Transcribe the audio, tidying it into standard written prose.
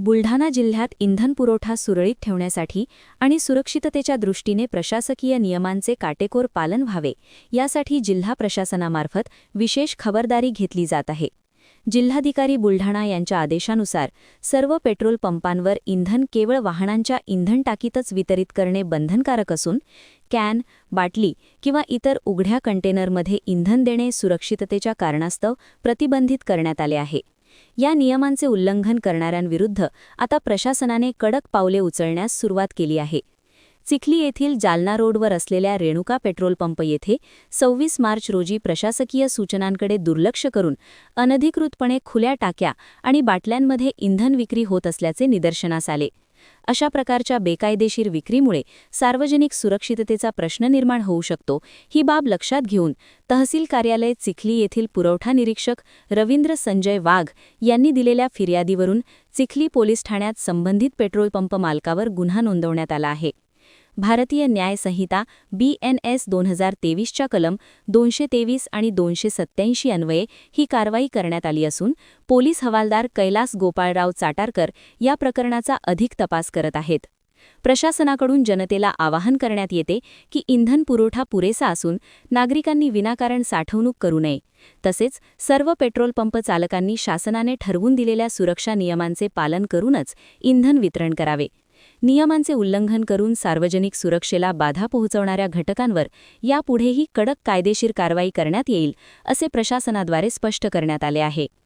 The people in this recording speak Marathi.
बुलढाणा जिल्ह्यात इंधन पुरवठा सुरळीत ठेवण्यासाठी आणि सुरक्षिततेच्या दृष्टीने प्रशासकीय नियमांचे काटेकोर पालन व्हावे यासाठी जिल्हा प्रशासनामार्फत विशेष खबरदारी घेतली जात आहे। जिल्हाधिकारी बुलढाणा यांच्या आदेशानुसार सर्व पेट्रोल पंपांवर इंधन केवळ वाहनांच्या इंधन टाकीतच वितरित करणे बंधनकारक असून कॅन, बाटली किंवा इतर उघड्या कंटेनरमध्ये इंधन देणे सुरक्षिततेच्या कारणास्तव प्रतिबंधित करण्यात आले आहे। या नियमांचे उल्लंघन करणाऱ्यांविरुद्ध आता प्रशासनाने कडक पावले उचलण्यास सुरुवात केली आहे। चिखली येथील जालना रोडवर असलेल्या रेणुका पेट्रोल पंप येथे 26 मार्च रोजी प्रशासकीय सूचनांकडे दुर्लक्ष करून अनधिकृतपणे खुल्या टाक्या आणि बाटल्यांमध्ये इंधन विक्री होत असल्याचे निदर्शनास आले। अशा प्रकारच्या बेकायदेशीर विक्रीमुळे सार्वजनिक सुरक्षिततेचा प्रश्न निर्माण होऊ शकतो। ही बाब लक्षात घेऊन तहसील कार्यालय चिखली येथील पुरवठा निरीक्षक रवींद्र संजय वाघ यांनी दिलेल्या फिर्यादीवरून चिखली पोलीस ठाण्यात संबंधित पेट्रोल पंप मालकावर गुन्हा नोंदवण्यात आला आहे। भारतीय न्याय संहिता BNS 2023च्या कलम 223 आणि 287 अन्वये ही कारवाई करण्यात आली असून पोलीस हवालदार कैलास गोपाळराव चाटारकर या प्रकरणाचा अधिक तपास करत आहेत। प्रशासनाकडून जनतेला आवाहन करण्यात येते की इंधन पुरवठा पुरेसा असून नागरिकांनी विनाकारण साठवणूक करू नये। तसेच सर्व पेट्रोल पंप चालकांनी शासनाने ठरवून दिलेल्या सुरक्षा नियमांचे पालन करूनच इंधन वितरण करावे। नियमांचे उल्लंघन करून सार्वजनिक सुरक्षेला बाधा पोहोचवणाऱ्या घटकांवर यापुढेही कडक कायदेशीर कारवाई करण्यात येईल, असे प्रशासनाद्वारे स्पष्ट करण्यात आले आहे।